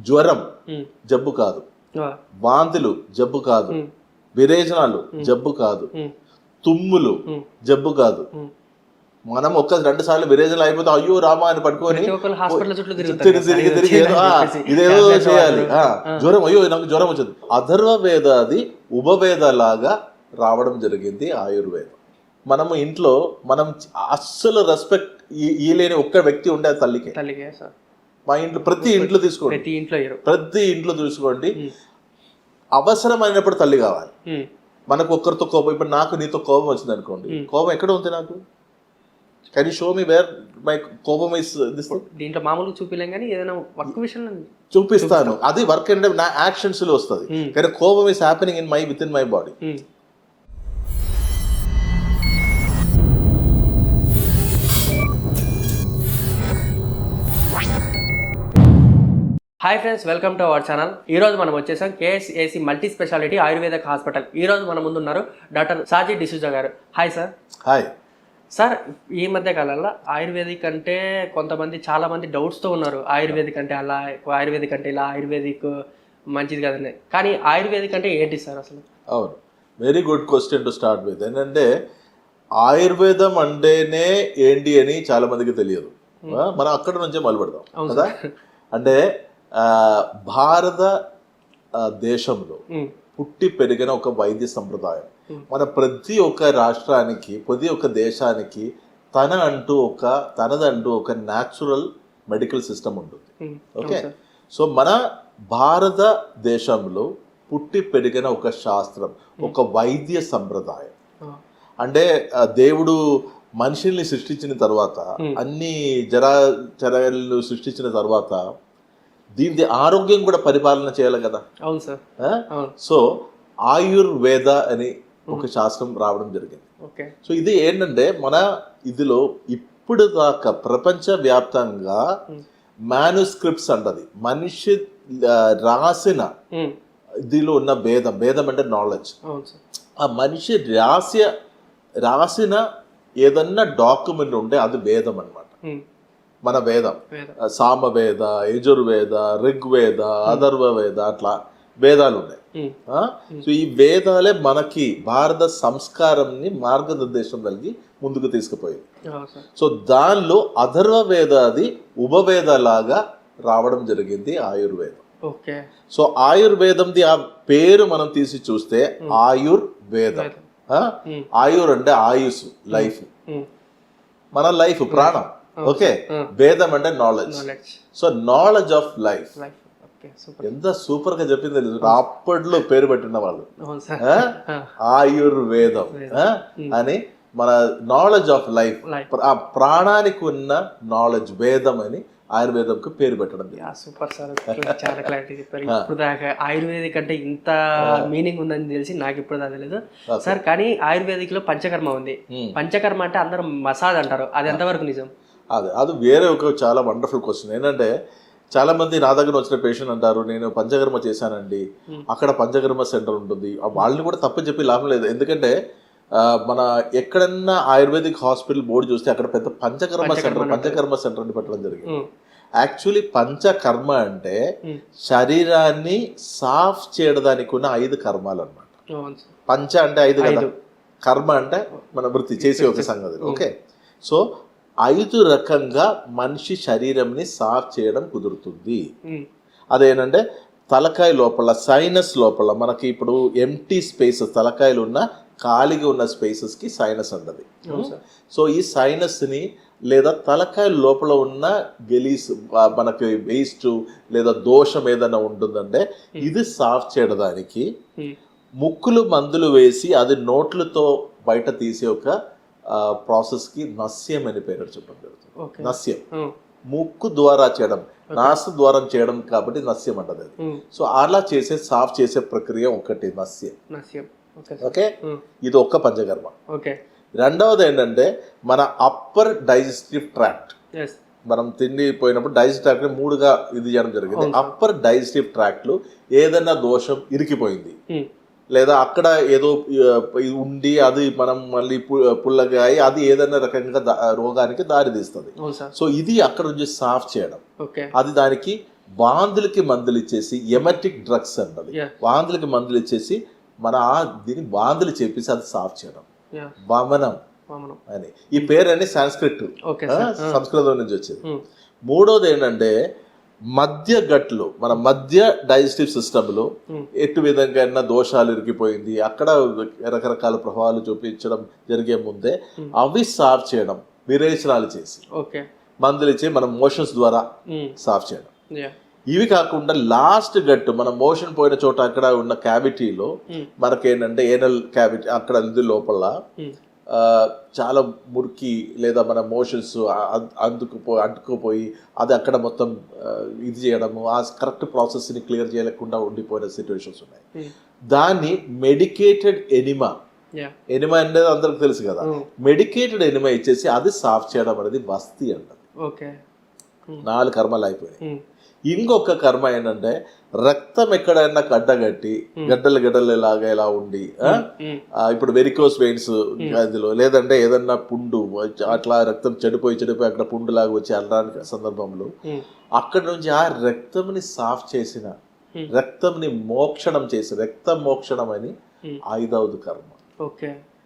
జ్వరం జబ్బు కాదు, వాంతులు జబ్బు కాదు, విరేచనాలు జబ్బు కాదు, తుమ్ములు జబ్బు కాదు. మనం 1-2 సార్లు విరేచనాలు అయిపోతే అయ్యో రామా అని పట్టుకొని తిరిగి ఇదేదో చేయాలి. జ్వరం, అయ్యో నాకు జ్వరం వచ్చింది. అథర్వ వేదాది ఉపవేద లాగా రావడం జరిగింది ఆయుర్వేదం. మనము ఇంట్లో మనం అస్సలు రెస్పెక్ట్ ఇయలేని ఒక్క వ్యక్తి ఉండే తల్లికి. మా ఇంట్లో ప్రతి ఇంట్లో తీసుకోండి, ప్రతి ఇంట్లో చూసుకోండి, అవసరమైనప్పుడు తల్లి కావాలి. మనకు ఒక్కరితో కోపం, ఇప్పుడు నాకు నీతో కోపం వచ్చింది అనుకోండి, కోపం ఎక్కడ ఉంది నాకు? Can you show me where my కోపం ఇస్ దిస్? దీంట్లో మామూలుగా చూపిలేం కానీ ఏదైనా వర్క్ విషయంలో చూపిస్తాను, అది వర్క్ అంటే నా యాక్షన్స్ లో వస్తుంది. కానీ కోపం is happening in my with in my body. Hi friends, welcome to our channel. ఈ రోజు మనం వచ్చేసాం KSAC multi speciality ayurvedic hospital. ఈ రోజు మన ముందు ఉన్నారు డాక్టర్ సాజిద్ డిసూజా గారు. Hi sir. Hi sir. ఈ మధ్య కాలంలో ఆయుర్వేదిక్ అంటే కొంతమంది చాలా మంది డౌట్స్తో ఉన్నారు. ఆయుర్వేదిక్ అంటే అలా, ఆయుర్వేదిక్ అంటే ఇలా, ఆయుర్వేదిక్ మంచిది కదండి. కానీ ఆయుర్వేదిక్ అంటే ఏంటి సార్ అసలు? అవును, very good question to start with. ఏంటంటే ఆయుర్వేదం అంటేనే ఏంటి అని చాలా మందికి తెలియదు. మనం అక్కడ నుంచే మొదలుపెడతాం కదా. అంటే భారత దేశంలో పుట్టి పెరిగిన ఒక వైద్య సంప్రదాయం, మన ప్రతి ఒక్క రాష్ట్రానికి, ప్రతి ఒక్క దేశానికి తనదంటూ ఒక న్యాచురల్ మెడికల్ సిస్టమ్ ఉంటుంది. ఓకే, సో మన భారతదేశంలో పుట్టి పెరిగిన ఒక శాస్త్రం, ఒక వైద్య సంప్రదాయం. అంటే దేవుడు మనిషిని సృష్టించిన తర్వాత, అన్ని చరాలను సృష్టించిన తర్వాత దీని ఆరోగ్యం కూడా పరిపాలన చేయాలి కదా. అవును సార్. సో ఆయుర్వేద అని ఒక శాస్త్రం రావడం జరిగింది. సో ఇది ఏంటంటే మన ఇదిలో ఇప్పుడు దాకా ప్రపంచ వ్యాప్తంగా మాన్యుస్క్రిప్ట్స్ అంటది, మనిషి రాసిన ఇదిలో ఉన్న భేదం అంటే నాలెడ్జ్. ఆ మనిషి రాసిన ఏదన్నా డాక్యుమెంట్ ఉంటే అది వేదం అన్నమాట. మన వేదం సామవేద, యజుర్వేద, ఋగ్వేద, అథర్వ వేద, అట్లా వేదాలు ఉన్నాయి. సో ఈ వేదాలే మనకి భారత సంస్కారంని మార్గనిర్దేశం కలిగి ముందుకు తీసుకుపోయింది. సో దానిలో అథర్వ వేదాది ఉపవేద లాగా రావడం జరిగింది ఆయుర్వేదం. సో ఆయుర్వేదంది ఆ పేరు మనం తీసి చూస్తే ఆయుర్వేదం. ఆయుర్ అంటే ఆయుష్, లైఫ్, మన లైఫ్, ప్రాణం. ఓకే, వేదం అంటే knowledge. So knowledge of life. ఎంత సూపర్ గా చెప్పింది తెలుసు, అప్పట్లో పేరు పెట్టిన వాళ్ళు ఆయుర్వేదం అని. మన నాలెడ్జ్ ఆఫ్ లైఫ్, ఆ ప్రాణానికి ఉన్న నాలెడ్జ్ వేదం అని ఆయుర్వేదంకు పేరు పెట్టడం. సూపర్ సార్, చాలా క్లారిటీ చెప్పారు. ఇప్పుడు దాకా ఆయుర్వేదిక్ అంటే ఇంత మీనింగ్ ఉందని తెలిసి నాకు ఇప్పుడు దాకా తెలియదు సార్. కానీ ఆయుర్వేదిక్ లో పంచకర్మ ఉంది. పంచకర్మ అంటే అందరూ మసాజ్ అంటారు, అది ఎంతవరకు నిజం? అది వేరే ఒక చాలా వండర్ఫుల్ క్వశ్చన్. ఏంటంటే చాలా మంది నా దగ్గర వచ్చిన పేషెంట్ అంటారు, నేను పంచకర్మ చేశానండి, అక్కడ పంచకర్మ సెంటర్ ఉంటుంది. వాళ్ళని కూడా తప్పని చెప్పి లాభం లేదు. ఎందుకంటే మన ఎక్కడన్నా ఆయుర్వేదిక్ హాస్పిటల్ బోర్డు చూస్తే అక్కడ పెద్ద పంచకర్మ సెంటర్ అని పెట్టడం జరిగింది. యాక్చువల్లీ పంచకర్మ అంటే శరీరాన్ని సాఫ్ చేయడానికి ఉన్న 5 కర్మాలు అన్నమాట. పంచ అంటే 5 కదా, కర్మ అంటే మన వృత్తి చేసే ఒక సంగతి. ఓకే, సో 5 రకంగా మనిషి శరీరంని సాఫ్ చేయడం కుదురుతుంది. అదేంటంటే తలకాయ లోపల, సైనస్ లోపల మనకి ఇప్పుడు ఎంటీ స్పేసెస్, తలకాయలు ఉన్న ఖాళీగా ఉన్న స్పేసెస్ కి సైనస్ అంటది. సో ఈ సైనస్ ని లేదా తలకాయ లోపల ఉన్న గెలీస్, మనకి వేస్ట్ లేదా దోషం ఏదైనా ఉంటుందంటే ఇది సాఫ్ చేయడానికి ముక్కులు మందులు వేసి అది నోట్లతో బయట తీసే ఒక ప్రాసెస్ కి నస్యం అని పేరు చెప్పడం జరుగుతుంది. నస్యం ముక్కు ద్వారా చేయడం, నాసు ద్వారా చేయడం కాబట్టి నస్యం అంటది. సో అలా చేసే సాఫ్ చేసే ప్రక్రియ ఒకటి నస్యం. ఓకే, ఇది ఒక్క పంచకర్మ. రెండవది ఏంటంటే మన అప్పర్ డైజెస్టివ్ ట్రాక్ట్. మనం తిండి పోయినప్పుడు డైజెస్టివ్ ట్రాక్ట్ 3గా ఇది చేయడం జరిగింది. అప్పర్ డైజెస్టివ్ ట్రాక్ట్ లో ఏదైనా దోషం ఇరికిపోయింది లేదా అక్కడ ఏదో ఉండి అది మనం మళ్ళీ పుల్లగా అయి అది ఏదైనా రకంగా రోగానికి దారి తీస్తుంది. సో ఇది అక్కడ నుంచి సాఫ్ చేయడం, అది దానికి వాంతులకి మందులు ఇచ్చేసి ఎమెటిక్ డ్రగ్స్ అంటది, వాంతులకి మందులు ఇచ్చేసి దీన్ని వాంతులు చెప్పేసి అది సాఫ్ చేయడం, వమనం అని. ఈ పేరు అన్ని సంస్కృత్, సంస్కృతం నుంచి వచ్చింది. మూడోది ఏంటంటే మధ్య గట్లు, మన మధ్య డైజెస్టివ్ సిస్టంలో ఎటు విధంగా దోషాలు ఇరిగిపోయింది, అక్కడ రకరకాల ప్రభావాలు చూపించడం జరిగే ముందే అవి సాఫ్ చేయడం, విరేచనాలు చేసి మందులు ఇచ్చి మనం మోషన్స్ ద్వారా సాఫ్ చేయడం. ఇవి కాకుండా లాస్ట్ గట్టు, మన మోషన్ పోయిన చోట అక్కడ ఉన్న క్యావిటీలో మనకేంటంటే ఏనల్ క్యావిటీ, అక్కడ లోపల చాలా మురికి లేదా మన మోషన్స్ అంటుకుపోయి అది అక్కడ మొత్తం ఇది చేయడము, ఆ కరెక్ట్ ప్రాసెస్ని క్లియర్ చేయలేకుండా ఉండిపోయిన సిచ్యువేషన్స్ ఉన్నాయి. దాన్ని మెడికేటెడ్ ఎనిమా అనేది అందరికి తెలుసు కదా, మెడికేటెడ్ ఎనిమా ఇచ్చేసి అది సాఫ్ చేయడం అనేది వస్తీ అంటది. 4 కర్మలు అయిపోయాయి. ఇంకొక కర్మ ఏంటంటే రక్తం ఎక్కడైనా గడ్డగట్టి గడ్డలు లాగా ఇలా ఉండి, ఇప్పుడు వెరికోస్ వెయిన్స్ అందులో, లేదంటే ఏదన్నా పుండు అట్లా రక్తం చెడిపోయి అక్కడ పుండు లాగా వచ్చి అలాంటి సందర్భంలో అక్కడ నుంచి ఆ రక్తంని సాఫ్ చేసిన, రక్తంని మోక్షణం చేసి, రక్తం మోక్షణం అని 5వ కర్మ.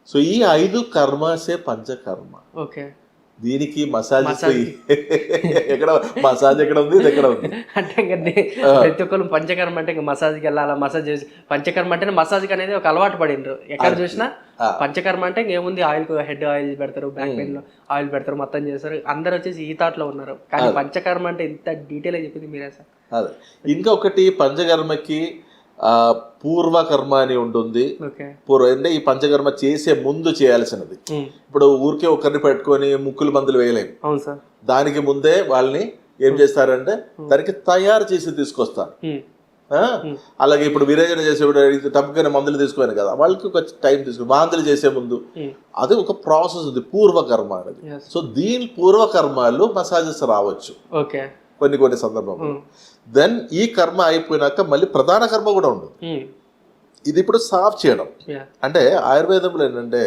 సో ఈ 5 కర్మసే పంచకర్మ. దీనికి మసాజ్ ఎక్కడ మసాజ్ ఎక్కడ ఉంది, ఇది ఎక్కడ ఉంది అంటే ప్రతి ఒక్కరు పంచకర్మ అంటే ఇంకా మసాజ్కి వెళ్ళాలా, మసాజ్ చేసి పంచకర్మ అంటే మసాజ్కి అనేది ఒక అలవాటు పడిండ్రు. ఎక్కడ చూసినా పంచకర్మ అంటే ఇంకేముంది, హెడ్ ఆయిల్ పెడతారు, బ్యాక్ పెయిన్ లో ఆయిల్ పెడతారు, మొత్తం చేస్తారు, అందరు వచ్చేసి ఈ థాట్ లో ఉన్నారు. కానీ పంచకర్మ అంటే ఇంత డీటెయిల్ గా చెప్పింది మీరే సార్. అదే ఇంకొకటి పంచకర్మకి పూర్వకర్మ అని ఉంటుంది. అంటే ఈ పంచకర్మ చేసే ముందు చేయాల్సినది. ఇప్పుడు ఊరికే ఒకరిని పెట్టుకొని ముక్కులు మందులు వేయలేము, దానికి ముందే వాళ్ళని ఏం చేస్తారంటే దానికి తయారు చేసి తీసుకొస్తారు. అలాగే ఇప్పుడు విరేచన చేసేప్పుడు టప్పుకైనా మందులు తీసుకోవాలి కదా, వాళ్ళకి ఒక టైం తీసుకుని వాంతులు చేసే ముందు అది ఒక ప్రాసెస్ ఉంది, పూర్వకర్మ అనేది. సో దీని పూర్వకర్మాలు మసాజెస్ రావచ్చు కొన్ని సందర్భంలో. దెన్ ఈ కర్మ అయిపోయినాక మళ్ళీ ప్రధాన కర్మ కూడా ఉంటుంది. ఇది ఇప్పుడు సాఫ్ చేయడం. అంటే ఆయుర్వేదంలో ఏంటంటే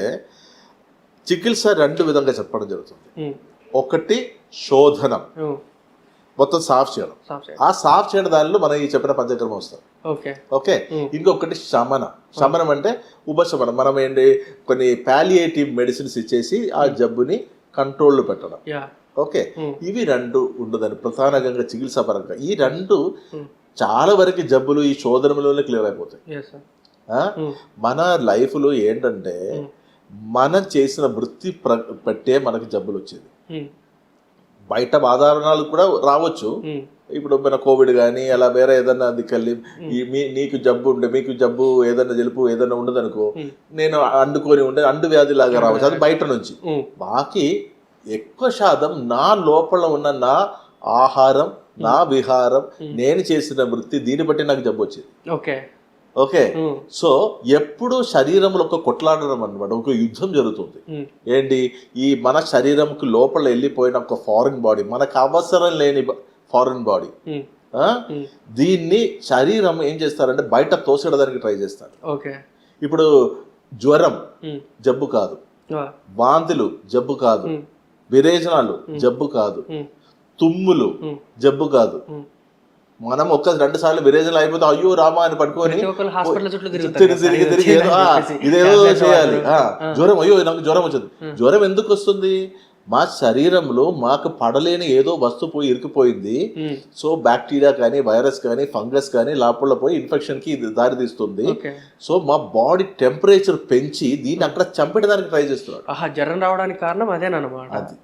చికిత్స 2 విధంగా చెప్పడం జరుగుతుంది. ఒకటి శోధనం, మొత్తం సాఫ్ చేయడం. ఆ సాఫ్ చేయడం దానిలో మనం ఈ చెప్పిన పంచకర్మ వస్తాం. ఓకే. ఇంకొకటి శమనం అంటే ఉపశమనం. మనం ఏంటి కొన్ని పాలియేటివ్ మెడిసిన్స్ ఇచ్చేసి ఆ జబ్బుని కంట్రోల్లో పెట్టడం. ఓకే. ఇవి 2 ఉండదని ప్రధానంగా చికిత్సా పరంగా. ఈ 2 చాలా వరకు జబ్బులు ఈ శోధనలోనే క్లియర్ అయిపోతాయి. మన లైఫ్ లో ఏంటంటే మనం చేసిన వృత్తి పట్టే మనకి జబ్బులు వచ్చేది. బయట వాతావరణాలు కూడా రావచ్చు. ఇప్పుడు మన కోవిడ్ కానీ అలా వేరే ఏదన్నా దిక్కల్లి నీకు జబ్బు ఉండే, మీకు జబ్బు ఏదన్నా జలుపు ఏదన్నా ఉండదనుకో, నేను అండుకొని ఉండే అండు వ్యాధి లాగా రావచ్చు, అది బయట నుంచి. బాకీ ఎక్కువ శాతం నా లోపల ఉన్న నా ఆహారం, నా విహారం, నేను చేసిన వృత్తి, దీన్ని బట్టి నాకు జబ్బు వచ్చింది. ఓకే. సో ఎప్పుడు శరీరంలో ఒక కొట్లాడడం అనమాట, ఒక యుద్ధం జరుగుతుంది. ఏంటి, ఈ మన శరీరంకి లోపల వెళ్ళిపోయిన ఒక ఫారిన్ బాడీ, మనకు అవసరం లేని ఫారిన్ బాడీ, దీన్ని శరీరం ఏం చేస్తారంటే బయట తోసేయడానికి ట్రై చేస్తారు. ఇప్పుడు జ్వరం జబ్బు కాదు, వాంతులు జబ్బు కాదు, విరేచనాలు జబ్బు కాదు, తుమ్ములు జబ్బు కాదు. మనం 1-2 సార్లు విరేచనలు అయిపోతే అయ్యో రామా అని పట్టుకొని తిరిగి ఇదేదో చేయాలి. జ్వరం, అయ్యో నాకు జ్వరం వచ్చింది. జ్వరం ఎందుకు వస్తుంది? మా శరీరంలో మాకు పడలేని ఏదో వస్తువు పోయి ఇరికిపోయింది. సో బ్యాక్టీరియా కానీ వైరస్ కానీ ఫంగస్ కానీ లోపల పోయి ఇన్ఫెక్షన్ కి దారి తీస్తుంది. సో మా బాడీ టెంపరేచర్ పెంచి దీన్ని అక్కడ చంపేయడానికి ట్రై చేస్తున్నాడు. జ్వరం రావడానికి కారణం అదేనమాట. అది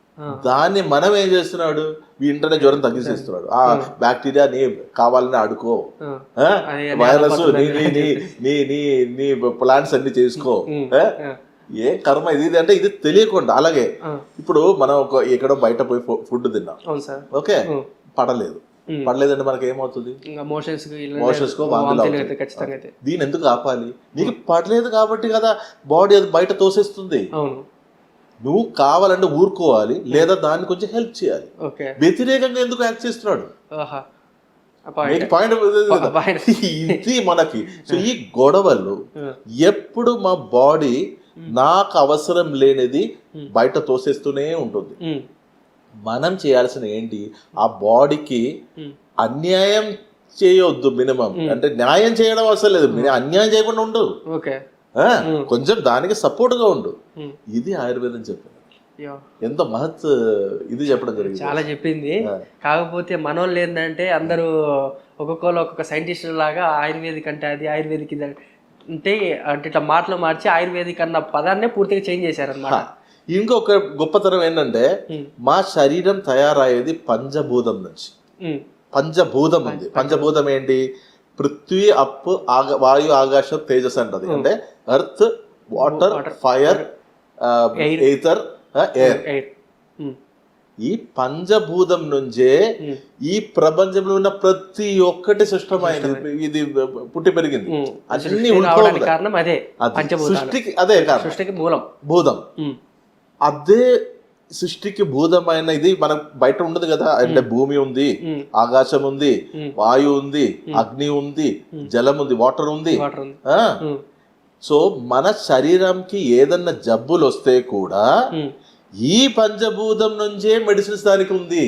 దాన్ని మనం ఏం చేస్తున్నాడు, ఇంటనే జ్వరం తగ్గిసేస్తున్నాడు. ఆ బ్యాక్టీరియా నీ కావాలని ఆడుకో, వైరస్ నీ ప్లాంట్స్ అన్ని చేసుకో. ఏ కర్మ ఇది అంటే ఇది తెలియకుండా. అలాగే ఇప్పుడు మనం ఎక్కడో బయట పోయి ఫుడ్ తిన్నాం, ఓకే, పడలేదంటే మనకి ఏమవుతుంది, మోషన్స్ కో వాంతులు. దీని ఎందుకు ఆపాలి? నీకు పడలేదు కాబట్టి కదా బాడీ అది బయట తోసేస్తుంది. నువ్వు కావాలంటే ఊరుకోవాలి, లేదా దాన్ని కొంచెం హెల్ప్ చేయాలి. వ్యతిరేకంగా ఎందుకు యాక్ట్ చేస్తున్నాడు? పాయింట్ ఇది మనకి. సో ఈ గొడవలు ఎప్పుడు మా బాడీ నాకు అవసరం లేనిది బయట తోసేస్తూనే ఉంటుంది. మనం చేయాల్సిన ఏంటి, ఆ బాడీకి అన్యాయం చేయొద్దు మినిమం. అంటే న్యాయం చేయడం అసలు లేదు, అన్యాయం చేయకుండా ఉండు, ఓకే కొంచెం దానికి సపోర్ట్గా ఉండు. ఇది ఆయుర్వేదం చెప్పింది. ఎంత మహత్ ఇది చెప్పడం జరిగింది. చాలా చెప్పింది. కాకపోతే మనోళ్ళు ఏంటంటే అందరూ ఒక్కొక్కరు ఒక్కొక్క సైంటిస్ట్ లాగా ఆయుర్వేదిక్ అంటే అది ఆయుర్వేదిక్ ఇది అంటే ఇట్లా మాటలు మార్చి ఆయుర్వేదిక్ అన్న పదాన్నే పూర్తిగా చేంజ్ చేశారన్నమాట. ఇంకొక గొప్పతనం ఏంటంటే మా శరీరం తయారయ్యేది పంచభూతం నుంచి. పంచభూతం ఉంది. పంచభూతం ఏంటి? పృథ్వీ, అప్పు, వాయు, ఆకాశం, తేజస్ అంటది. అంటే ఎర్త్, వాటర్, ఫైర్, ఎయిథర్, ఎయిర్. ఈ పంచభూతం నుంచే ఈ ప్రపంచంలో ఉన్న ప్రతి ఒక్కటి సృష్టమైంది, ఇది పుట్టి పెరిగింది. అన్ని కారణం అదే సృష్టికి, అదే కారణం, సృష్టికి మూలం భూతం. అదే సృష్టికి భూతమైన ఇది మనకు బయట ఉండదు కదా. అంటే భూమి ఉంది, ఆకాశం ఉంది, వాయువు ఉంది, అగ్ని ఉంది, జలం ఉంది, వాటర్ ఉంది. సో మన శరీరంకి ఏదన్నా జబ్బులు వస్తే కూడా ఈ పంచభూతం నుంచే మెడిసిన్స్ దానికి ఉంది.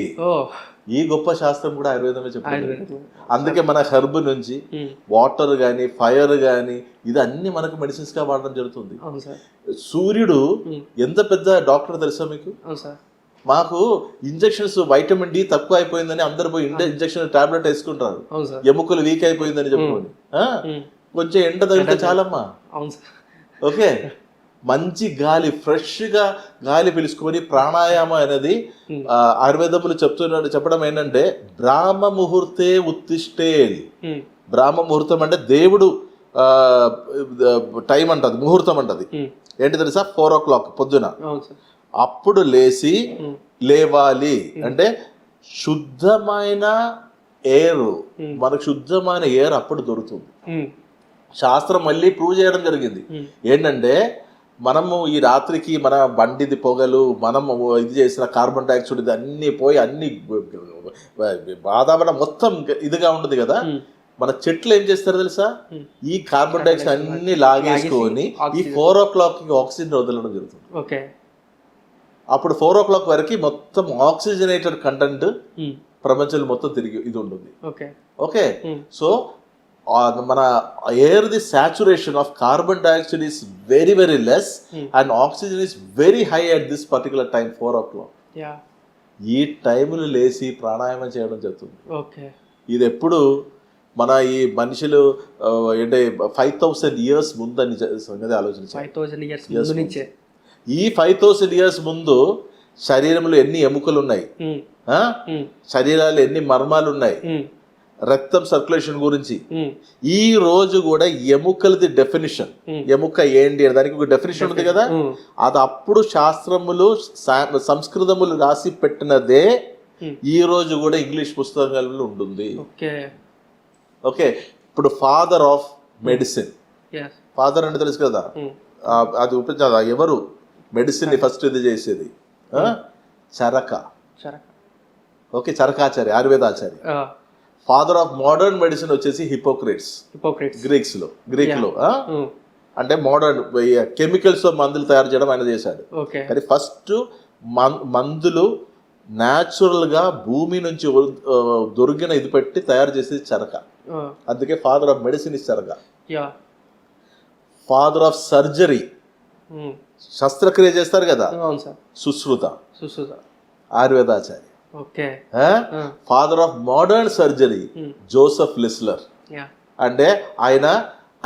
ఈ గొప్ప శాస్త్రం కూడా ఆయుర్వేదమే చెప్తుంది. అందుకే మన హెర్బ్ నుంచి వాటర్ గాని, ఫైర్ గాని, ఇది అన్ని మనకు మెడిసిన్స్ గా వాడడం జరుగుతుంది. సూర్యుడు ఎంత పెద్ద డాక్టర్ తెలుసా మీకు? మాకు ఇంజక్షన్స్ వైటమిన్ డి తక్కువ అయిపోయిందని అందరు పోయి ఇంజక్షన్ టాబ్లెట్ వేసుకుంటారు, ఎముకలు వీక్ అయిపోయిందని చెప్పుకొని. కొంచెం ఎండ తగిలితే చాలమ్మా. ఓకే, మంచి గాలి, ఫ్రెష్ గా గాలి పిలుచుకొని ప్రాణాయామం అనేది ఆయుర్వేదములు చెప్పడం ఏంటంటే బ్రాహ్మ ముహూర్తే ఉత్తిష్టే. బ్రాహ్మ ముహూర్తం అంటే దేవుడు టైం అంటది, ముహూర్తం అంటది. ఏంటి తెలుసా? 4 o'clock పొద్దున. అప్పుడు లేవాలి. అంటే శుద్ధమైన ఎయిర్, మనకు శుద్ధమైన ఎయిర్ అప్పుడు దొరుకుతుంది. శాస్త్రం మళ్ళీ ప్రూవ్ చేయడం జరిగింది. ఏంటంటే మనము ఈ రాత్రికి మన బండిది పొగలు, మనం ఇది చేసిన కార్బన్ డైఆక్సైడ్ ఇది అన్ని పోయి అన్ని వాతావరణం మొత్తం ఇదిగా ఉంటుంది కదా. మన చెట్లు ఏం చేస్తారు తెలుసా? ఈ కార్బన్ డైఆక్సైడ్ అన్ని లాగేసుకొని ఈ 4 o'clock ఆక్సిజన్ వదలడం జరుగుతుంది. అప్పుడు 4 o'clock వరకు మొత్తం ఆక్సిజనేటెడ్ కంటెంట్ ప్రపంచంలో మొత్తం తిరిగి ఇది ఉంటుంది. ఓకే, సో మన air the saturation of carbon dioxide is very very less and oxygen is very high at this particular time 4 o'clock. ఈ టైంలో లేచి ప్రాణాయామం చేయడం జరుగుతుంది. ఇది ఎప్పుడు మన ఈ మనుషులు అంటే 5000 years ముందని సంగతి ఆలోచించారు. ఈ 5000 years ముందు శరీరంలో ఎన్ని ఎముకలు ఉన్నాయి, శరీరాలు ఎన్ని మర్మాలు ఉన్నాయి, రక్తం సర్క్యులేషన్ గురించి. ఈ రోజు కూడా ఎముకలది డెఫినిషన్, ఎముక ఏంటి దానికి ఒక డెఫినిషన్ ఉంది కదా. అది అప్పుడు శాస్త్రములు సంస్కృతములు రాసి పెట్టినదే ఈ రోజు కూడా ఇంగ్లీష్ పుస్తకాలలో ఉంటుంది. ఓకే, ఇప్పుడు ఫాదర్ ఆఫ్ మెడిసిన్, ఫాదర్ అంటే తెలుసు కదా, అది ఉపయోగ ఎవరు మెడిసిన్ ఫస్ట్ ఇది చేసేది? చరక. ఓకే, చరకాచార్య, ఆయుర్వేదాచార్య. ఫాదర్ ఆఫ్ మోడర్న్ మెడిసిన్ వచ్చేసి హిపోక్రేట్స్, గ్రీక్ లో. అంటే మోడర్న్ కెమికల్స్ తో మందులు తయారు చేయడం ఆయన చేశాడు. కానీ ఫస్ట్ మందులు న్యాచురల్ గా భూమి నుంచి దొరికిన ఇది పెట్టి తయారు చేసేది చరక. అందుకే father of medicine is Charaka. Father of surgery, శస్త్రక్రియ చేస్తారు కదా, సుశ్రుత, ఆయుర్వేదాచార్య. Father of modern surgery Joseph Lister. అంటే ఆయన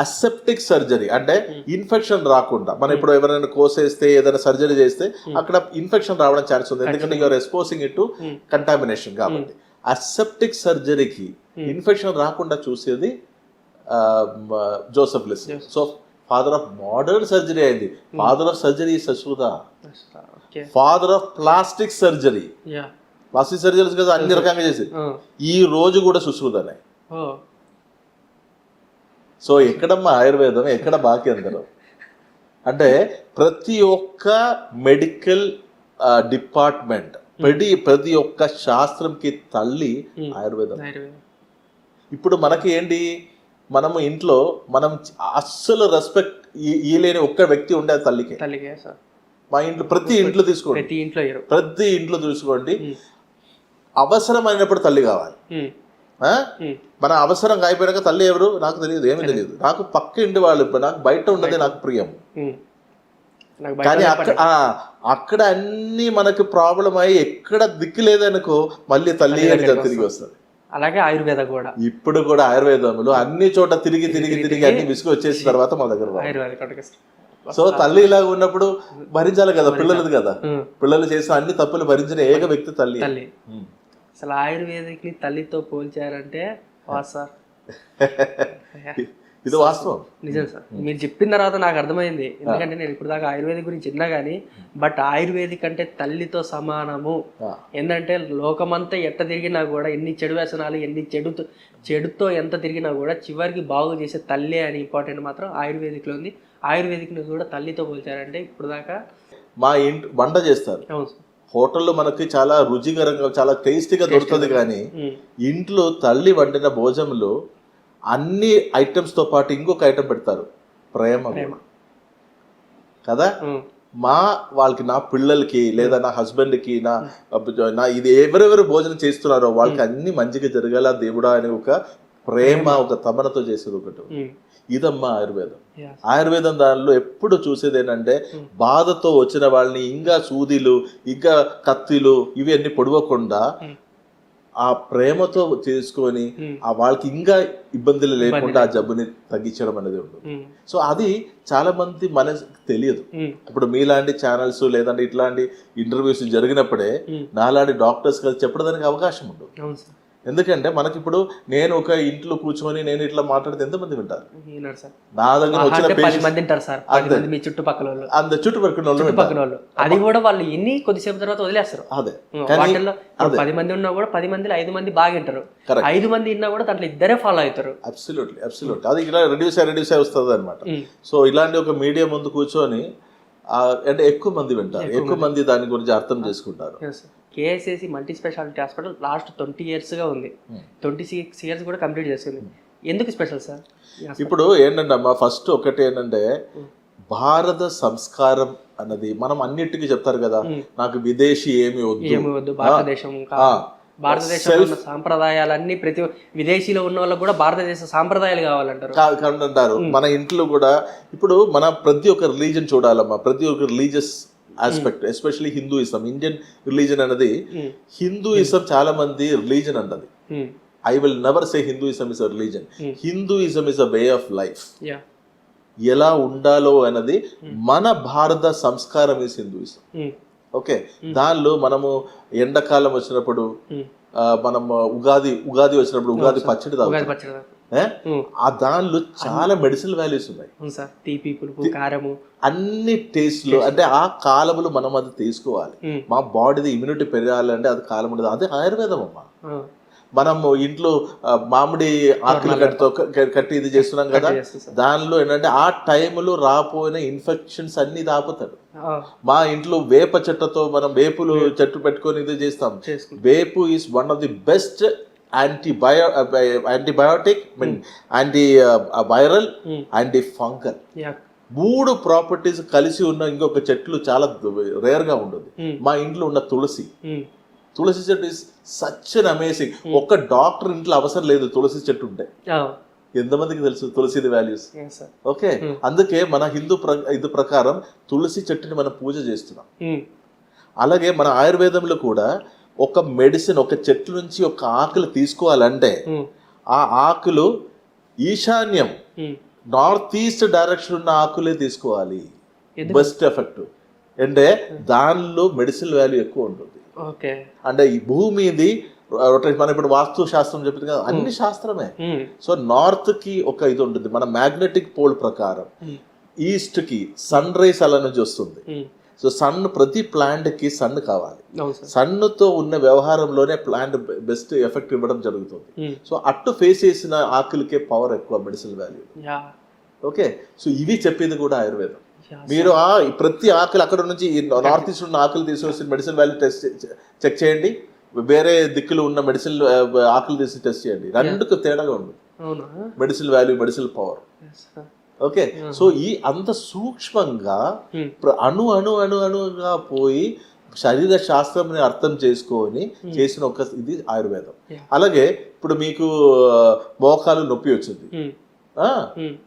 అసెప్టిక్ సర్జరీ, అంటే ఇన్ఫెక్షన్ రాకుండా, మనం ఇప్పుడు ఎవరైనా కోసేస్తే ఏదైనా సర్జరీ చేస్తే అక్కడ ఇన్ఫెక్షన్ రావడం ఛాన్స్ ఉంది, ఎందుకంటే you're exposing it to contamination. కాబట్టి అసెప్టిక్ సర్జరీకి ఇన్ఫెక్షన్ రాకుండా చూసేది Joseph Lister. So father of modern surgery అయింది. Father of surgery Sushruta. Father of plastic surgery, plastic surgeries కదా అన్ని రకంగా చేసేది, ఈ రోజు కూడా సుశ్రుతనే. సో ఎక్కడమ్మా ఆయుర్వేదం, ఎక్కడ బాకీ అందరం? అంటే ప్రతి ఒక్క మెడికల్ డిపార్ట్మెంట్, ప్రతి ఒక్క శాస్త్రంకి తల్లి ఆయుర్వేదం. ఇప్పుడు మనకి ఏంటి, మనము ఇంట్లో మనం అస్సలు రెస్పెక్ట్ ఇయ్యలేని ఒక్క వ్యక్తి ఉండే తల్లికి. మా ఇంట్లో ప్రతి ఇంట్లో తీసుకోండి, ప్రతి ఇంట్లో ఇయ్యరు. ప్రతి ఇంట్లో చూసుకోండి. అవసరమైనప్పుడు తల్లి కావాలి. మన అవసరం అయిపోయినాక తల్లి ఎవరు నాకు తెలియదు, ఏమీ తెలియదు. నాకు పక్క ఇంటి వాళ్ళు, నాకు బయట ఉన్నది నాకు ప్రియం. కానీ అక్కడ అన్ని మనకు ప్రాబ్లం అయ్యి ఎక్కడ దిక్కు లేదనుకో మళ్ళీ తల్లి అని తిరిగి వస్తుంది. అలాగే ఆయుర్వేద కూడా ఇప్పుడు కూడా ఆయుర్వేదములు అన్ని చోట తిరిగి తిరిగి తిరిగి అన్ని విసుగు వచ్చేసిన తర్వాత మా దగ్గర ఆయుర్వేద. సో తల్లి ఇలాగ ఉన్నప్పుడు భరించాలి కదా, పిల్లలది కదా. పిల్లలు చేసిన అన్ని తప్పులు భరించిన ఏక వ్యక్తి తల్లి. అసలు ఆయుర్వేదిక్ ని తల్లితో పోల్చారంటే సార్ ఇది వాస్తవం, నిజం సార్. మీరు చెప్పిన తర్వాత నాకు అర్థమైంది. ఎందుకంటే నేను ఇప్పుడు దాకా ఆయుర్వేదిక్ గురించి విన్నా కానీ, బట్ ఆయుర్వేదిక్ అంటే తల్లితో సమానము. ఏంటంటే లోకమంతా ఎట్ట తిరిగినా కూడా, ఎన్ని చెడు వ్యసనాలు, ఎన్ని చెడుతో ఎంత తిరిగినా కూడా చివరికి బాగు చేసే తల్లి అని ఇంపార్టెంట్ మాత్రం ఆయుర్వేదిక్లో ఉంది. ఆయుర్వేదిక్ని కూడా తల్లితో పోల్చారంటే ఇప్పుడు దాకా మా ఇంటి వంట చేస్తారు. అవును సార్. హోటల్లో మనకి చాలా రుచికరంగా చాలా టేస్టీగా దొరుకుతుంది, కానీ ఇంట్లో తల్లి వండిన భోజనంలో అన్ని ఐటమ్స్ తో పాటు ఇంకొక ఐటమ్ పెడతారు, ప్రేమ కదా. వాళ్ళకి, నా పిల్లలకి లేదా నా హస్బెండ్ కి, నా ఇది ఎవరెవరు భోజనం చేస్తున్నారో వాళ్ళకి అన్ని మంచిగా జరగాల దేవుడా అని ఒక ప్రేమ, ఒక తమనతో చేసేది ఒకటి. ఇదమ్మా ఆయుర్వేదం. ఆయుర్వేదం దానిలో ఎప్పుడు చూసేది ఏంటంటే బాధతో వచ్చిన వాళ్ళని ఇంకా సూదిలు, ఇంకా కత్తిలు ఇవి అన్ని పొడవకుండా ఆ ప్రేమతో చేసుకొని ఆ వాళ్ళకి ఇంకా ఇబ్బందులు లేకుండా ఆ జబ్బుని తగ్గించడం అనేది ఉంటుంది. సో అది చాలా మంది మనకి తెలియదు. ఇప్పుడు మీలాంటి ఛానల్స్ లేదంటే ఇట్లాంటి ఇంటర్వ్యూస్ జరిగినప్పుడే నాలాంటి డాక్టర్స్ కలిసి చెప్పడానికి అవకాశం ఉండదు. ఎందుకంటే మనకి ఇప్పుడు నేను ఒక ఇంట్లో కూర్చొని నేను ఇట్లా మాట్లాడితే ఎంతమంది వింటారు? నా దగ్గర వచ్చిన చుట్టుపక్కల వాళ్ళు అది కూడా వాళ్ళు ఎన్ని కొద్దిసేపు తర్వాత వదిలేస్తారు. అదే 10 మంది ఉన్నా కూడా 10 మందిలో 5 మంది బాగా వింటారు. 5 మంది విన్నా కూడా దాంట్లో ఇద్దరే ఫాలో అవుతారు. Absolutely absolutely. అది ఇలా రెడ్యూస్ అయి వస్తుంది అనమాట. సో ఇలాంటి ఒక మీడియా ముందు కూర్చొని అంటే ఎక్కువ మంది వింటారు, ఎక్కువ మంది దాని గురించి అర్థం చేసుకుంటారు. KSAC multi speciality hospital last 20 yearsగా ఉంది. 26 years కూడా కంప్లీట్ చేస్తుంది. ఎందుకు స్పెషల్ సార్? ఇప్పుడు ఏంటంటే అమ్మా, ఫస్ట్ ఒకటి ఏంటంటే భారత సంస్కారం అన్నది మనం అన్నిటికీ చెప్తారు కదా, నాకు విదేశీ ఏమి వద్దు, భారతదేశంలో సాంప్రదాయాలన్నీ ప్రతి విదేశీలో ఉన్న వాళ్ళకి కూడా భారతదేశ సాంప్రదాయాలు కావాలంటారు. అంటారు. మన ఇంట్లో కూడా ఇప్పుడు మన ప్రతి ఒక్క రిలీజన్ చూడాలమ్మా, ప్రతి ఒక్క religious aspect, especially Hinduism, Indian religion అనేది. హిందూయిజం చాలా మంది రిలీజన్ అంటది. I will never say Hinduism is a religion. Hinduism is a way of life. ఎలా ఉండాలో అన్నది మన భారత సంస్కారం ఇస్ హిందూయిజం. ఓకే, దానిలో మనము ఎండాకాలం వచ్చినప్పుడు మనం ఉగాది వచ్చినప్పుడు ఉగాది పచ్చడి తాగుతాం. దానిలో చాలా మెడిసినల్ వాల్యూస్ ఉన్నాయి. తీపి, పులుపు, కారము, అన్ని టేస్ట్లు. అంటే ఆ కాలములు మనం అది తీసుకోవాలి. మా బాడీది ఇమ్యూనిటీ పెరగాలంటే అది కాలం ఉండదు. అదే ఆయుర్వేదం అమ్మా. మనం ఇంట్లో మామిడి ఆకులు కట్టి ఇది చేస్తున్నాం కదా, దానిలో ఏంటంటే ఆ టైంలో రాపోయిన ఇన్ఫెక్షన్స్ అన్ని ఆపుతాడు. మా ఇంట్లో వేప చెట్టుతో మనం వేపులు చెట్టు పెట్టుకొని ఇది చేస్తాం. వేపు is one of the best antibiotic, anti viral, anti fungal. 3 properties కలిసి ఉన్న ఇంకొక చెట్లు చాలా రేర్ గా ఉంటుంది. మా ఇంట్లో ఉన్న తులసి చెట్టు ఇస్ సచ్ అన్ అమేజింగ్. ఒక్క డాక్టర్ ఇంట్లో అవసరం లేదు తులసి చెట్టు ఉంటే. ఎంతమందికి తెలుసు తులసిది వాల్యూస్? ఓకే, అందుకే మన హిందూ ప్రకారం తులసి చెట్టుని మనం పూజ చేస్తున్నాం. అలాగే మన ఆయుర్వేదంలో కూడా ఒక మెడిసిన్, ఒక చెట్టు నుంచి ఒక ఆకులు తీసుకోవాలంటే ఆ ఆకులు ఈశాన్యం, నార్త్ ఈస్ట్ డైరెక్షన్ ఉన్న ఆకులే తీసుకోవాలి. బెస్ట్ ఎఫెక్ట్ అంటే దానిలో మెడిసిన్ వాల్యూ ఎక్కువ ఉంటుంది. అంటే ఈ భూమిది మనం ఇప్పుడు వాస్తు శాస్త్రం చెప్పింది కదా, అన్ని శాస్త్రమే. సో నార్త్ కి ఒక ఇది ఉంటుంది, మన మ్యాగ్నెటిక్ పోల్ ప్రకారం ఈస్ట్ కి సన్ రైస్ అలా నుంచి వస్తుంది. సో సన్, ప్రతి ప్లాంట్ కి సన్ కావాలి. సన్ తో ఉన్న వ్యవహారంలోనే ప్లాంట్ బెస్ట్ ఎఫెక్ట్ ఇవ్వడం జరుగుతుంది. సో అటు ఫేస్ చేసిన ఆకులకే పవర్ ఎక్కువ, మెడిసిన్ వాల్యూ. ఓకే, సో ఇవి చెప్పేది కూడా ఆయుర్వేదం. మీరు ప్రతి ఆకులు అక్కడ నుంచి నార్త్ ఈస్ట్ ఉన్న ఆకులు తీసుకొచ్చి మెడిసిన్ వాల్యూ టెస్ట్ చెక్ చేయండి, వేరే దిక్కులు ఉన్న మెడిసిన్ ఆకులు తీసి టెస్ట్ చేయండి, రెండుకు తేడాగా ఉంటుంది medicine value, medicine power. Okay, so ఈ అంత సూక్ష్మంగా అణుగా పోయి శరీర శాస్త్రంని అర్థం చేసుకొని చేసిన ఒక ఇది ఆయుర్వేదం. అలాగే ఇప్పుడు మీకు మోకాలు నొప్పి వచ్చింది,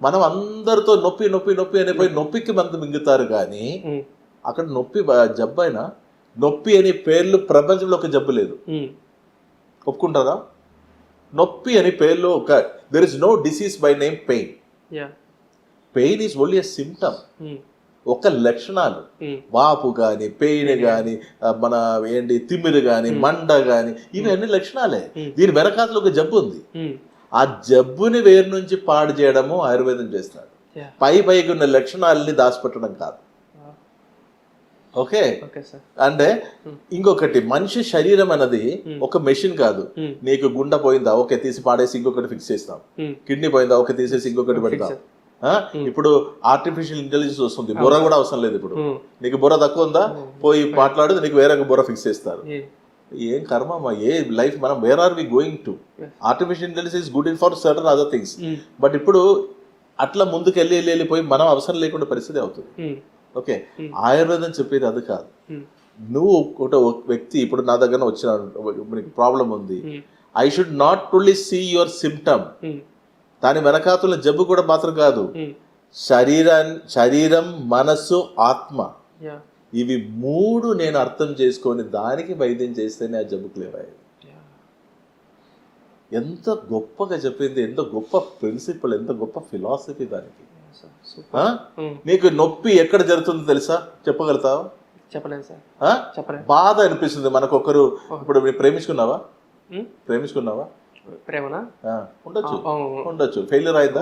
మనం అందరితో నొప్పి నొప్పి నొప్పి అని పోయి నొప్పికి మందు మింగుతారు, కానీ అక్కడ నొప్పి జబ్బు అయినా నొప్పి అనే పేర్లు ప్రపంచంలో ఒక జబ్బు లేదు. ఒప్పుకుంటారా? నొప్పి అనే పేర్లు there is no disease by name pain. Pain is only a symptom, ఒక లక్షణాలు. వాపు కానీ, పెయిన్ కానీ, మన ఏంటి తిమ్మిరి కానీ, మండ కానీ, ఇవి అన్ని లక్షణాలే. దీని వెనకాతలో ఒక జబ్బు ఉంది. ఆ జబ్బుని వేరు నుంచి పాడు చేయడము ఆయుర్వేదం చేస్తాడు. పైకి ఉన్న లక్షణాలని దాచిపెట్టడం కాదు. ఓకే, అంటే ఇంకొకటి, మనిషి శరీరం అన్నది ఒక మెషిన్ కాదు. నీకు గుండె పోయిందా, ఓకే తీసి పాడేసి ఇంకొకటి ఫిక్స్ చేస్తాం. కిడ్నీ పోయిందా, ఓకే తీసేసి ఇంకొకటి పెడతాం. ఇప్పుడు ఆర్టిఫిషియల్ ఇంటెలిజెన్స్ వస్తుంది, బుర్ర కూడా అవసరం లేదు. ఇప్పుడు నీకు బుర్ర తక్కువ ఉందా, పోయి మాట్లాడు, నీకు వేరే బుర్ర ఫిక్స్ చేస్తారు. ఏం కర్మ, ఏ లైఫ్ మనం where are we going to? Artificial intelligence is good in for certain other things, but ఇప్పుడు అట్లా ముందుకు వెళ్ళిపోయి మనం అవసరం లేకుండా పరిస్థితి అవుతుంది. ఓకే, ఆయుర్వేదం చెప్పేది అది కాదు. నువ్వు ఒక వ్యక్తి ఇప్పుడు నా దగ్గర వచ్చిన ప్రాబ్లం ఉంది, I should not only see your symptom, దాని వెనకాతుల జబ్బు కూడా మాత్రం కాదు, శరీరం మనస్సు ఆత్మ, ఇవి మూడు నేను అర్థం చేసుకొని దానికి వైద్యం చేస్తేనే ఆ జబ్బు క్లియర్ అయ్యేది. ఎంత గొప్పగా చెప్పింది, ఎంత గొప్ప ప్రిన్సిపల్, ఎంత గొప్ప ఫిలాసఫీ దానికి. నీకు నొప్పి ఎక్కడ జరుగుతుందో తెలుసా? చెప్పగలుగుతావా? చెప్పలేదు సార్. బాధ అనిపిస్తుంది మనకు. ఒకరు ఇప్పుడు ప్రేమించుకున్నావా? ప్రేమనా? ఉండొచ్చు. ఫెయిల్యూర్ అయిందా?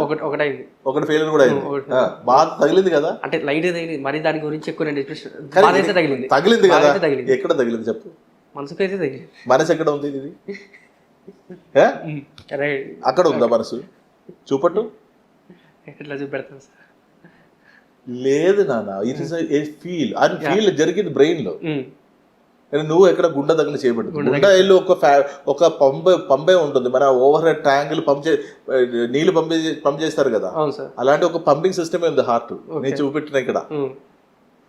ఒకటి ఫెయిల్యూర్ కూడా అయింది. బాధ తగిలింది కదా, అంటే లైట్ తగిలింది. మరి దాని గురించి ఎక్కువ తగిలింది కదా. ఎక్కడ తగిలింది చెప్పు? మనసుకు అయితే తగిలింది. మనసు ఎక్కడ ఉంది? ఇది అక్కడ ఉందా మనసు? చూపట్టు. ఎట్లా చూపెడతాను సార్? లేదు నాన్న, ఇట్ ఇస్ ఏ ఫీల్. అది ఫీల్ జరిగింది బ్రెయిన్ లో. నువ్వు ఎక్కడ గుండె దగ్గర చేయబడింది. గుండె ఇల్లు ఒక పంపే ఉంటుంది. మన ఓవర్ హెడ్ ట్యాంగిల్ నీళ్లు పంప్ చేస్తారు కదా, అలాంటి ఒక పంపింగ్ సిస్టమే ఉంది హార్ట్. నేను చూపెట్టిన ఇక్కడ.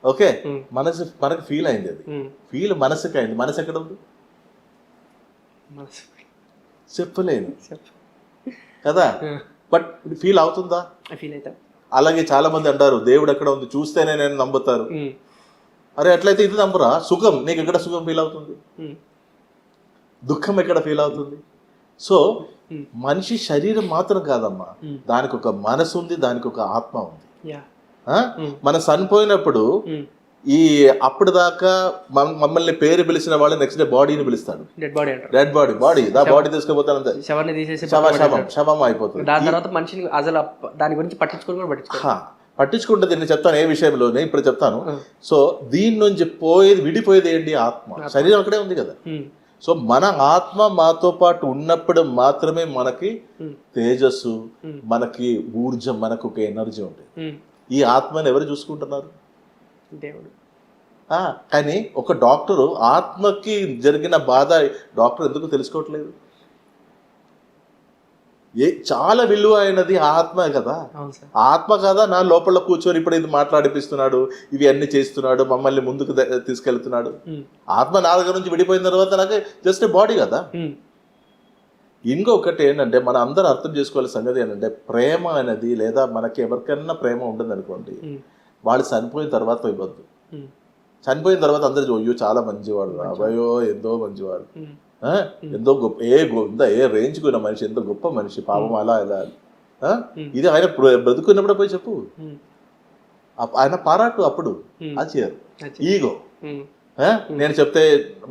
ఓకే, మనకు ఫీల్ అయింది. అది ఫీల్ మనసుకి అయింది. మనసు ఎక్కడ ఉంది చెప్పలేను కదా, బట్ ఫీల్ అవుతుందా? అలాగే చాలా మంది అంటారు దేవుడు ఎక్కడ ఉంది, చూస్తేనే నేను నమ్ముతారు. అరే అట్లయితే ఇది నమ్మరా? సుఖం, నీకు ఎక్కడ సుఖం ఫీల్ అవుతుంది? దుఃఖం ఎక్కడ ఫీల్ అవుతుంది? సో మనిషి శరీరం మాత్రం కాదమ్మా, దానికి ఒక మనసు ఉంది, దానికి ఒక ఆత్మ ఉంది. మనం చనిపోయినప్పుడు ఈ అప్పుడు దాకా మమ్మల్ని పేరు పిలిచిన వాళ్ళు నెక్స్ట్ డే బాడీని పిలుస్తాడు. డెడ్ బాడీ బాడీ తీసుకుపోతాను, శవం అయిపోతుంది. దాని తర్వాత మనిషిని అసలు దాని గురించి పట్టించుకుంటుంది. నేను చెప్తాను ఏ విషయంలో, నేను ఇప్పుడు చెప్తాను. సో దీని నుంచి విడిపోయేది ఏంటి? ఆత్మ. శరీరం అక్కడే ఉంది కదా. సో మన ఆత్మ మాతో పాటు ఉన్నప్పుడు మాత్రమే మనకి తేజస్సు, మనకి ఊర్జం, మనకు ఒక ఎనర్జీ ఉంటుంది. ఈ ఆత్మని ఎవరు చూసుకుంటున్నారు? దేవుడు. కానీ ఒక డాక్టరు ఆత్మకి జరిగిన బాధ డాక్టర్ ఎందుకు తెలుసుకోవట్లేదు? చాలా విలువ అయినది ఆత్మ కదా. ఆత్మ కదా నా లోపల కూర్చొని ఇప్పుడు ఇది మాట్లాడిపిస్తున్నాడు, ఇవి అన్ని చేస్తున్నాడు, మమ్మల్ని ముందుకు తీసుకెళ్తున్నాడు. ఆత్మ నా దగ్గర నుంచి విడిపోయిన తర్వాత నాకు జస్ట్ బాడీ కదా. ఇంకొకటి ఏంటంటే మన అందరూ అర్థం చేసుకోవాల్సిన సంగతి ఏంటంటే, ప్రేమ అనేది, లేదా మనకి ఎవరికైనా ప్రేమ ఉంటుంది అనుకోండి, వాళ్ళు చనిపోయిన తర్వాత ఇవ్వద్దు. చనిపోయిన తర్వాత అందరూ అయ్యో చాలా మంచివాడు, అయ్యో ఎంతో మంచివాడు, ఎంతో గొప్ప, ఏ రేంజ్కి ఉన్న మనిషి, ఎంతో గొప్ప మనిషి, పాపం అలా ఇలా. ఇది ఆయన బ్రతుకున్నప్పుడు పోయి చెప్పు, ఆయన పారాటు. అప్పుడు అది చేయరు. ఈగో, నేను చెప్తే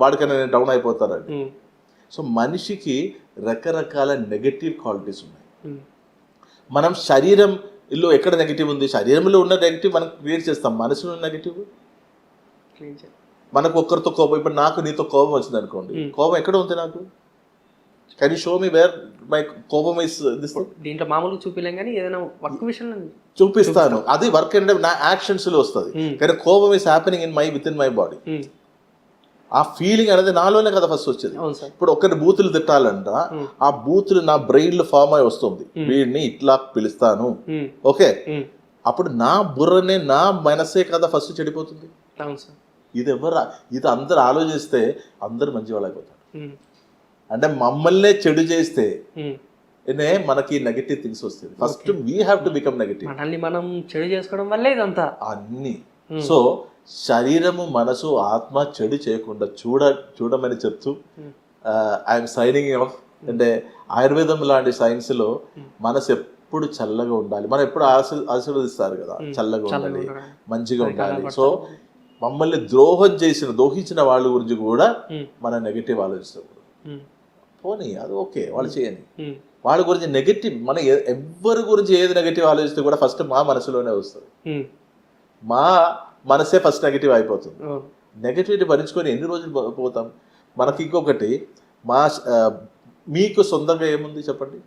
వాడికైనా నేను డౌన్ అయిపోతానండి. సో మనిషికి రకరకాల నెగటివ్ క్వాలిటీస్ ఉన్నాయి. మనం శరీరంలో ఎక్కడ నెగిటివ్ ఉంది, శరీరంలో ఉన్న నెగిటివ్ మనం క్రియేట్ చేస్తాం. మనసులో నెగిటివ్ మనకు ఒక్కరితో కోపం, ఇప్పుడు నాకు నీతో కోపం వచ్చింది అనుకోండి, కోపం ఎక్కడ ఉంది నాకు? Can you show me where my కోపం ఇస్ దిస్? దీంట్లో మామూలుగా చూపిలేం కానీ ఏదైనా వర్క్ విషయంలో చూపిస్తాను. అది వర్క్ అంటే నా యాక్షన్స్ లో వస్తుంది. కానీ కోపం is happening with in my body. ఆ ఫీలింగ్ అనేది నాలోనే కదా ఫస్ట్ వచ్చేది. అవును సార్. ఇప్పుడు ఒకరి బూతులు తిట్టాలంట, ఆ బూతులు నా బ్రెయిన్ లో ఫామ్ అయి వస్తుంది, వీడిని ఇట్లా పిలుస్తాను, ఓకే, అప్పుడు నా బుర్రనే నా మనసే కదా ఫస్ట్ చెడిపోతుంది. అవును సార్. ఇది అందరు ఆలోచిస్తే అందరు మంచి వాళ్ళు అయిపోతారు. అంటే మమ్మల్నే చెడు చేస్తే మనకి నెగటివ్ థింగ్స్ వస్తుంది. First we have to become negative. మనల్ని మనం చెడు చేసుకోవడం వల్లే ఇదంతా అన్ని. సో శరీరము, మనసు, ఆత్మ చెడు చేయకుండా చూడమని చెప్తూ ఐఎమ్ సైనింగ్ ఆఫ్. అంటే ఆయుర్వేదం లాంటి సైన్స్ లో మనసు ఎప్పుడు చల్లగా ఉండాలి. మనం ఎప్పుడు ఆశీర్వదిస్తారు కదా, చల్లగా ఉండాలి, మంచిగా ఉండాలి. సో మమ్మల్ని దోహించిన వాళ్ళ గురించి కూడా మన నెగటివ్ ఆలోచిస్తాం. పోనీ అది ఓకే, వాళ్ళు చేయని, వాళ్ళ గురించి నెగటివ్, మన ఎవరి గురించి ఏది నెగటివ్ ఆలోచిస్తే కూడా ఫస్ట్ మా మనసులోనే వస్తుంది. మా మనసే ఫస్ట్ నెగటివ్ అయిపోతుంది. నెగటివిటీ భరించుకొని ఎన్ని రోజులు పోతాం? మనకి ఇంకొకటి, మీకు సొంతంగా ఏముంది చెప్పండి?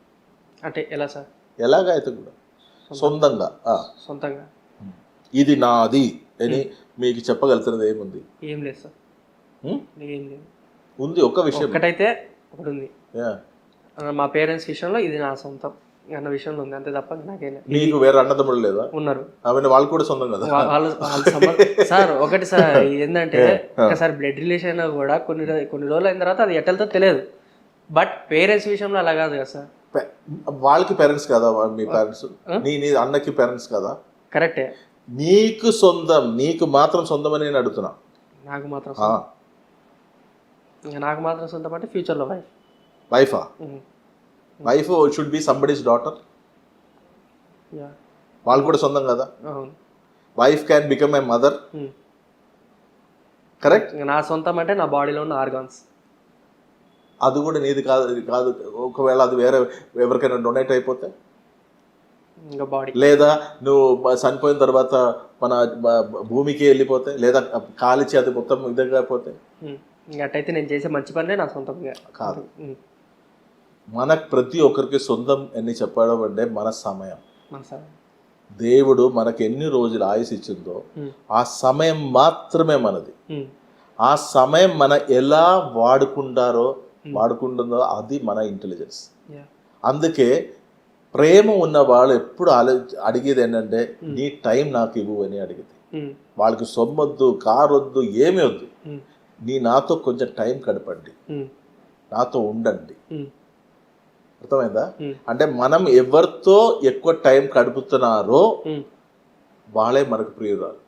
అంటే ఎలా సార్? ఎలాగ అయితే కూడా సొంతంగా ఇది నాది అని మీకు చెప్పగలుగుతున్నది ఏముంది? ఏం లేదు సార్. ఏం లేదు. ఉంది ఒక విషయం, ఒకటైతే ఒకటి ఉంది. మా పేరెంట్స్ విషయంలో ఇది నా సొంతం అన్న విషయంలో ఉంది, అంతే తప్ప నాకేం. నీకు వేరే అన్నదమ్ముడు లేదా? ఉన్నారు. అవన్నీ వాళ్ళు కూడా సొంతం కదా. సార్ ఒకటి సార్ ఏంటంటే, ఒకసారి బ్లడ్ రిలేషన్ కూడా కొన్ని రోజులు అయిన తర్వాత అది ఎట్టలతో తెలియదు. బట్ పేరెంట్స్ విషయంలో అలా కాదు కదా సార్. వాళ్ళకి పేరెంట్స్ కదా మీ పేరెంట్స్, నీ అన్నకి పేరెంట్స్ కదా. కరెక్టే. నీకు సొంతం, నీకు మాత్రం సొంతం అని నేను అడుగుతున్నా. నాకు మాత్రం సొంతం అంటే ఫ్యూచర్లో వైఫా? Wife should be somebody's daughter. వాళ్ళు కూడా సొంతం కదా. Wife can become my mother. Correct. నా సొంతం అంటే నా బాడీలో ఉన్న ఆర్గాన్స్. అది కూడా నీది కాదు. ఒకవేళ అది వేరే ఎవరికైనా డొనేట్ అయిపోతే, లేదా నువ్వు చనిపోయిన తర్వాత మన భూమికి వెళ్ళిపోతే, లేదా కాలిచి అది మొత్తం ఇదిగా అయిపోతే, అట్టయితే నేను చేసే మంచి పనులే నా సొంతం కాదు. మనకు ప్రతి ఒక్కరికి సొంతం ఎన్ని చెప్పడం అంటే మన సమయం. దేవుడు మనకు ఎన్ని రోజులు ఆయుష్ ఇచ్చిందో ఆ సమయం మాత్రమే మనది. ఆ సమయం మన ఎలా వాడుకుంటుందో అది మన ఇంటెలిజెన్స్. అందుకే ప్రేమ ఉన్న వాళ్ళు ఎప్పుడు అడిగేది ఏంటంటే, నీ టైం నాకు ఇవ్వు అని అడిగేది. వాళ్ళకి సొమ్మొద్దు, కారు వద్దు, ఏమీ వద్దు, నాతో కొంచెం టైం గడపండి, నాతో ఉండండి. అర్థమైందా? అంటే మనం ఎవరితో ఎక్కువ టైం గడుపుతున్నారో వాళ్ళే మనకు ప్రియురాలు.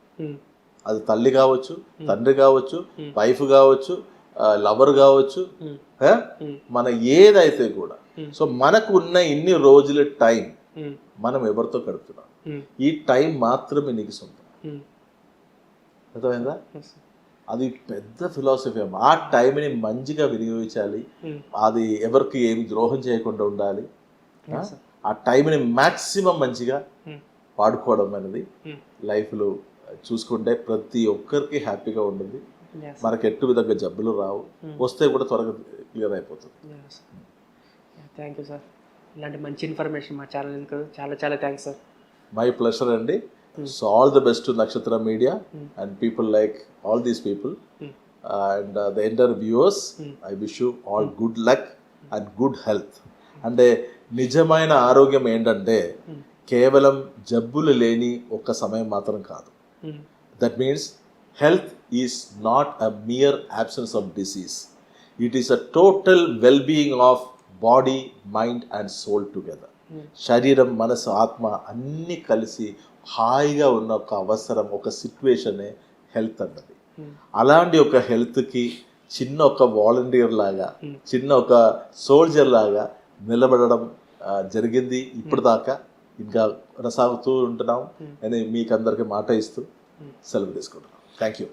అది తల్లి కావచ్చు, తండ్రి కావచ్చు, వైఫ్ కావచ్చు, లవర్ కావచ్చు, మన ఏదైతే కూడా. సో మనకు ఉన్న ఇన్ని రోజుల టైం మనం ఎవరితో గడుపుతున్నాం, ఈ టైం మాత్రమే నీకు సొంతం. అర్థమైందా? అది పెద్ద ఫిలాసఫీ. ఆ టైంని మంచిగా వినియోగించాలి, అది ఎవరికి ఏమి ద్రోహం చేయకుండా ఉండాలి, ఆ టైంని మ్యాక్సిమం మంచిగా వాడుకోవడం అనేది లైఫ్లో చూసుకుంటే ప్రతి ఒక్కరికి హ్యాపీగా ఉంటుంది. మనకు ఎట్టు విధంగా జబ్బులు రావు, వస్తే కూడా త్వరగా క్లియర్ అయిపోతుంది. థ్యాంక్ యూ సార్, ఇలాంటి మంచి ఇన్ఫర్మేషన్ మా ఛానల్ చాలా చాలా థ్యాంక్స్ సార్. మై ప్లెజర్ అండి. So all the best to Nakshatra Media and people like all these people and the entire viewers. I wish you all good luck and good health. అంటే నిజమైన ఆరోగ్యం ఏంటంటే కేవలం జబ్బులు లేని ఒక్క సమయం మాత్రం కాదు. That means health is not a mere absence of disease. It is a total well-being of body, mind and soul together. శరీరం, మనసు, ఆత్మ అన్నీ కలిసి హాయిగా ఉన్న ఒక అవసరం, ఒక సిచ్యువేషనే హెల్త్ అన్నది. అలాంటి ఒక హెల్త్కి చిన్న ఒక వాలంటీర్ లాగా, చిన్న ఒక సోల్జర్ లాగా నిలబడడం జరిగింది ఇప్పటిదాకా. ఇంకా కొనసాగుతూ ఉంటున్నాం అని మీకు అందరికీ మాట ఇస్తూ సెలవు తీసుకుంటున్నాం. Thank you.